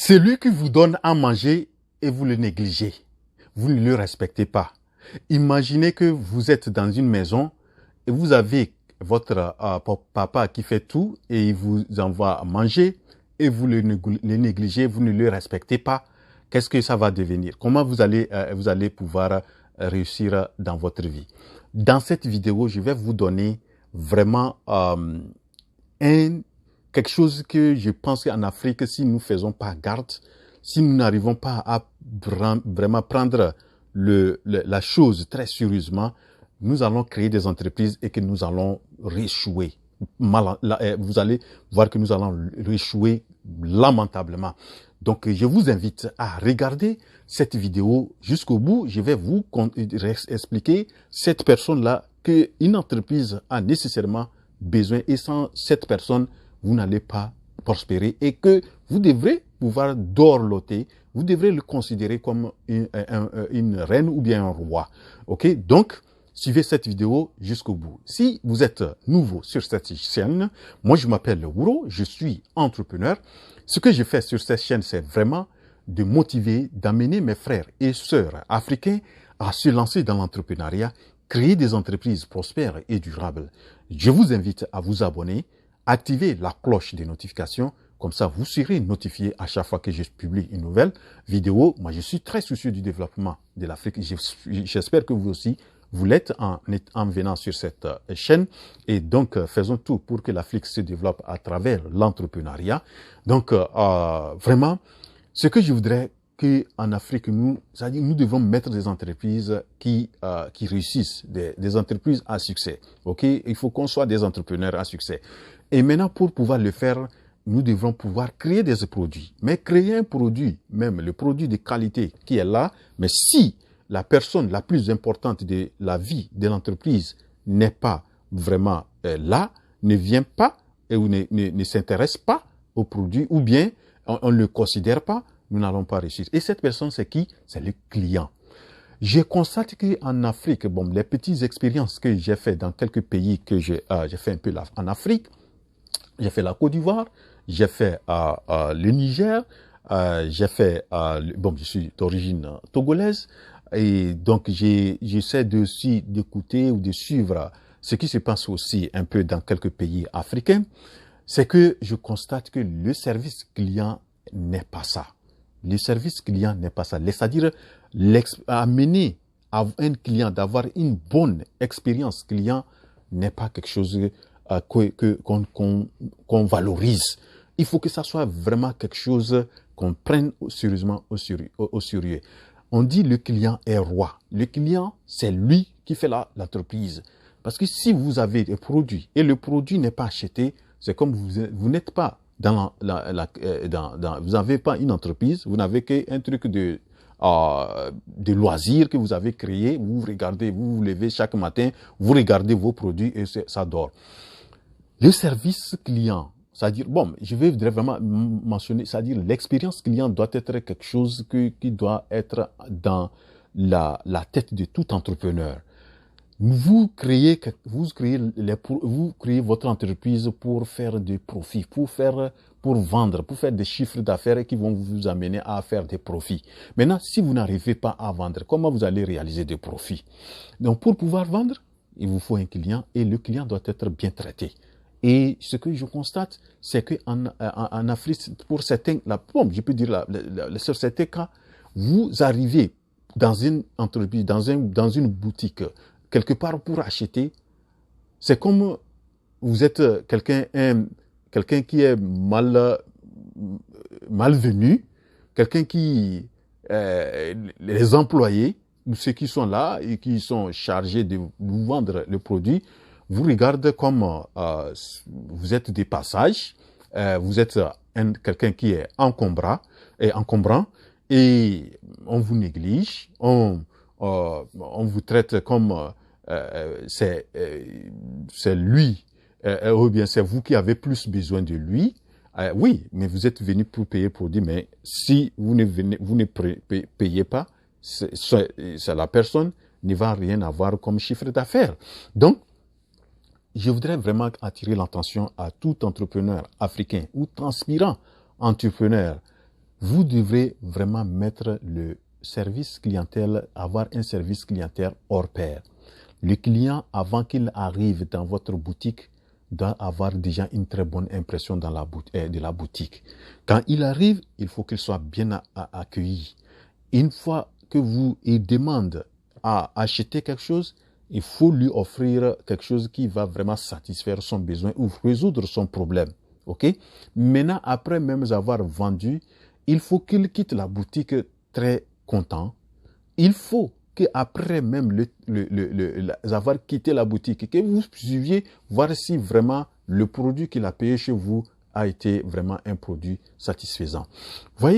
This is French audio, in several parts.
Celui qui vous donne à manger et vous le négligez, vous ne le respectez pas. Imaginez que vous êtes dans une maison et vous avez votre papa qui fait tout et il vous envoie à manger et vous le négligez, vous ne le respectez pas. Qu'est-ce que ça va devenir? Comment vous allez pouvoir réussir dans votre vie? Dans cette vidéo, je vais vous donner vraiment quelque chose que je pense qu'en Afrique, si nous ne faisons pas garde, si nous n'arrivons pas à vraiment prendre la chose très sérieusement, nous allons créer des entreprises et que nous allons réchouer. Vous allez voir que nous allons réchouer lamentablement. Donc, je vous invite à regarder cette vidéo jusqu'au bout. Je vais vous expliquer cette personne-là qu'une entreprise a nécessairement besoin et sans cette personne, vous n'allez pas prospérer et que vous devrez pouvoir dorloter, vous devrez le considérer comme une reine ou bien un roi. Ok? Donc, suivez cette vidéo jusqu'au bout. Si vous êtes nouveau sur cette chaîne, moi je m'appelle Wuro, je suis entrepreneur. Ce que je fais sur cette chaîne, c'est vraiment de motiver, d'amener mes frères et sœurs africains à se lancer dans l'entrepreneuriat, créer des entreprises prospères et durables. Je vous invite à vous abonner, activer la cloche des notifications, comme ça vous serez notifié à chaque fois que je publie une nouvelle vidéo. Moi, je suis très soucieux du développement de l'Afrique. J'espère que vous aussi, vous l'êtes en venant sur cette chaîne. Et donc, faisons tout pour que l'Afrique se développe à travers l'entrepreneuriat. Donc, vraiment, ce que je voudrais qu'en Afrique, nous devons mettre des entreprises qui réussissent, des entreprises à succès. Ok? Il faut qu'on soit des entrepreneurs à succès. Et maintenant, pour pouvoir le faire, nous devons pouvoir créer des produits. Mais créer un produit, même le produit de qualité qui est là, mais si la personne la plus importante de la vie de l'entreprise n'est pas vraiment là, ne vient pas et ou ne s'intéresse pas au produit, ou bien on ne le considère pas, nous n'allons pas réussir. Et cette personne, c'est qui? C'est le client. Je constate qu'en Afrique, bon, les petites expériences que j'ai fait dans quelques pays que j'ai fait un peu là, en Afrique, j'ai fait la Côte d'Ivoire, j'ai fait le Niger, j'ai fait, bon, je suis d'origine togolaise, et donc j'essaie aussi d'écouter ou de suivre ce qui se passe aussi un peu dans quelques pays africains. C'est que je constate que le service client n'est pas ça. Le service client n'est pas ça. C'est-à-dire, amener à un client d'avoir une bonne expérience client n'est pas quelque chose qu'on valorise. Il faut que ça soit vraiment quelque chose qu'on prenne sérieusement au sérieux. On dit le client est roi. Le client, c'est lui qui fait l'entreprise. Parce que si vous avez des produits et le produit n'est pas acheté, c'est comme vous n'êtes pas vous n'avez pas une entreprise, vous n'avez qu'un truc de loisirs que vous avez créé. Vous regardez, vous vous levez chaque matin, vous regardez vos produits et ça dort. Le service client, c'est-à-dire, bon, je vais vraiment mentionner, c'est-à-dire l'expérience client doit être quelque chose qui doit être dans la tête de tout entrepreneur. Vous créez votre entreprise pour faire du profit, pour vendre, pour faire des chiffres d'affaires qui vont vous amener à faire des profits. Maintenant, si vous n'arrivez pas à vendre, comment vous allez réaliser des profits? Donc, pour pouvoir vendre, il vous faut un client et le client doit être bien traité. Et ce que je constate, c'est qu'en Afrique, pour certains, bon, je peux dire sur certains cas, vous arrivez dans une entreprise, dans une boutique, quelque part pour acheter, c'est comme vous êtes quelqu'un qui est malvenu, quelqu'un qui, les employés, ou ceux qui sont là et qui sont chargés de vous vendre le produit, vous regardent comme vous êtes des passages, vous êtes quelqu'un qui est encombrant, et on vous néglige, on vous traite comme c'est lui, ou bien c'est vous qui avez plus besoin de lui. Oui, mais vous êtes venu pour payer produit, mais si vous ne payez pas, la personne ne va rien avoir comme chiffre d'affaires. Donc, je voudrais vraiment attirer l'attention à tout entrepreneur africain ou transpirant entrepreneur vous devrez vraiment mettre le service clientèle, avoir un service clientèle hors pair. Le client, avant qu'il arrive dans votre boutique, doit avoir déjà une très bonne impression de la boutique. Quand il arrive, il faut qu'il soit bien accueilli. Une fois que vous il demande à acheter quelque chose, il faut lui offrir quelque chose qui va vraiment satisfaire son besoin ou résoudre son problème. Ok? Maintenant, après même avoir vendu, il faut qu'il quitte la boutique très content. Il faut qu'après même avoir quitté la boutique, que vous suiviez voir si vraiment le produit qu'il a payé chez vous a été vraiment un produit satisfaisant. Vous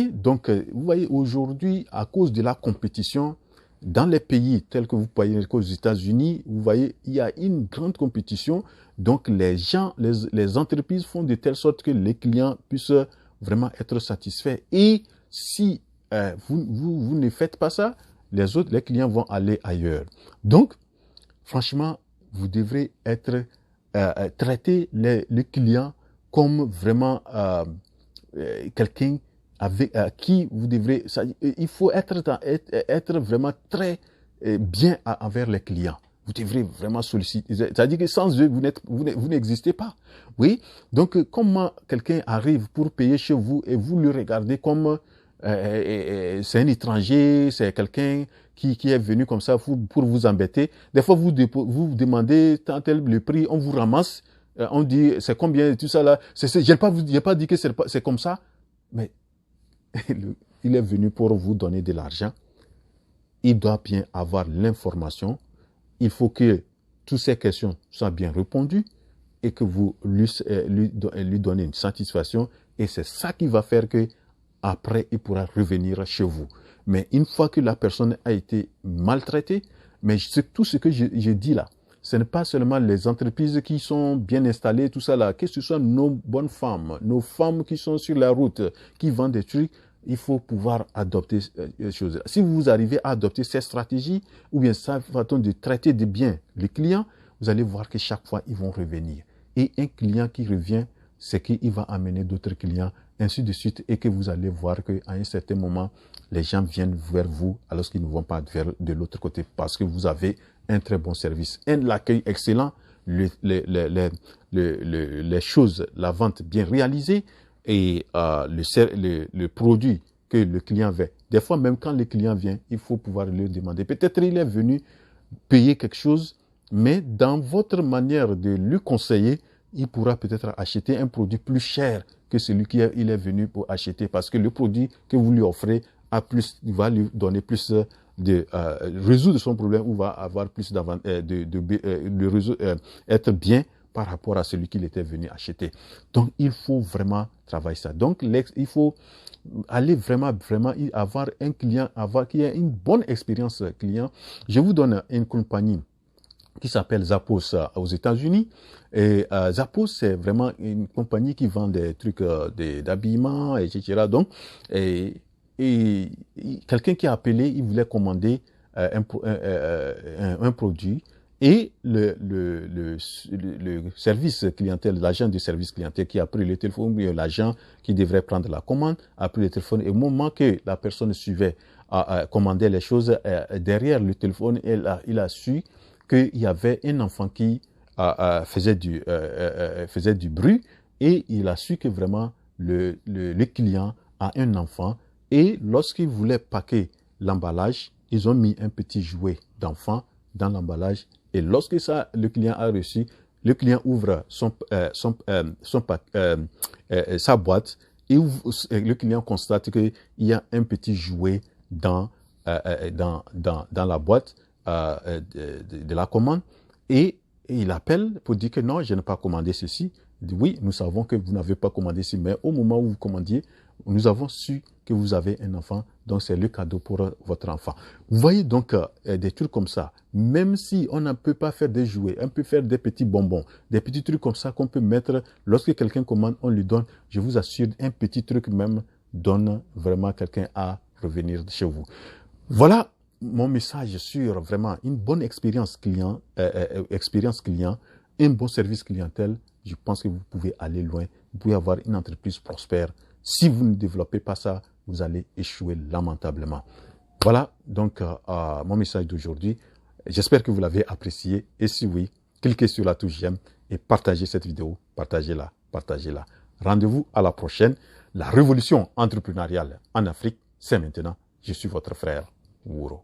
voyez aujourd'hui, à cause de la compétition, dans les pays tels que vous voyez aux États-Unis, vous voyez, il y a une grande compétition. Donc, les entreprises font de telle sorte que les clients puissent vraiment être satisfaits. Et si vous ne faites pas ça, les clients vont aller ailleurs. Donc, franchement, vous devrez traiter les clients comme vraiment quelqu'un avec qui vous devrez. Il faut être vraiment très bien envers les clients. Vous devrez vraiment solliciter. C'est-à-dire que sans eux, vous n'existez pas. Oui. Donc, comment quelqu'un arrive pour payer chez vous et vous le regardez comme c'est un étranger, c'est quelqu'un qui est venu comme ça pour vous embêter. Des fois, vous demandez tant tel le prix, on vous ramasse, on dit c'est combien, tout ça là. Je n'ai pas dit que c'est comme ça, mais il est venu pour vous donner de l'argent. Il doit bien avoir l'information. Il faut que toutes ces questions soient bien répondues et que vous lui donnez une satisfaction. Et c'est ça qui va faire que après, il pourra revenir chez vous. Mais une fois que la personne a été maltraitée, mais tout ce que je dis là, ce n'est pas seulement les entreprises qui sont bien installées, tout ça là, que ce soit nos bonnes femmes, nos femmes qui sont sur la route, qui vendent des trucs, il faut pouvoir adopter ces choses. Si vous arrivez à adopter ces stratégies, ou bien ça façon de traiter de bien les clients, vous allez voir que chaque fois, ils vont revenir. Et un client qui revient, c'est qu'il va amener d'autres clients, ainsi de suite, et que vous allez voir qu'à un certain moment, les gens viennent vers vous alors qu'ils ne vont pas vers de l'autre côté parce que vous avez un très bon service, l'accueil excellent, les choses, la vente bien réalisée et le produit que le client veut. Des fois, même quand le client vient, il faut pouvoir lui demander. Peut-être il est venu payer quelque chose, mais dans votre manière de lui conseiller, il pourra peut-être acheter un produit plus cher que celui qu'il est venu pour acheter parce que le produit que vous lui offrez va lui donner plus de résoudre son problème ou va avoir plus être bien par rapport à celui qu'il était venu acheter. Donc, il faut vraiment travailler ça. Donc, il faut aller vraiment avoir un client, qui ait une bonne expérience client. Je vous donne une compagnie qui s'appelle Zappos aux États-Unis. Et Zappos, c'est vraiment une compagnie qui vend des trucs d'habillement, etc. Donc, et quelqu'un qui a appelé, il voulait commander un produit et le service clientèle, l'agent du service clientèle qui a pris le téléphone, l'agent qui devrait prendre la commande a pris le téléphone et au moment que la personne suivait commandait les choses, derrière le téléphone, il a su qu'il y avait un enfant qui faisait du bruit et il a su que vraiment le client a un enfant et lorsqu'il voulait paquer l'emballage, ils ont mis un petit jouet d'enfant dans l'emballage et lorsque le client a reçu, le client ouvre sa boîte et le client constate qu'il y a un petit jouet dans la boîte de la commande et il appelle pour dire que non, je n'ai pas commandé ceci. Il dit oui, nous savons que vous n'avez pas commandé ceci, mais au moment où vous commandiez, nous avons su que vous avez un enfant, donc c'est le cadeau pour votre enfant. Vous voyez donc des trucs comme ça, même si on ne peut pas faire des jouets, on peut faire des petits bonbons, des petits trucs comme ça qu'on peut mettre, lorsque quelqu'un commande, on lui donne, je vous assure, un petit truc même donne vraiment quelqu'un à revenir chez vous. Voilà mon message sur vraiment une bonne expérience client, un bon service clientèle. Je pense que vous pouvez aller loin. Vous pouvez avoir une entreprise prospère. Si vous ne développez pas ça, vous allez échouer lamentablement. Voilà donc mon message d'aujourd'hui. J'espère que vous l'avez apprécié. Et si oui, cliquez sur la touche j'aime et partagez cette vidéo. Partagez-la, partagez-la. Rendez-vous à la prochaine. La révolution entrepreneuriale en Afrique, c'est maintenant. Je suis votre frère, Wuro.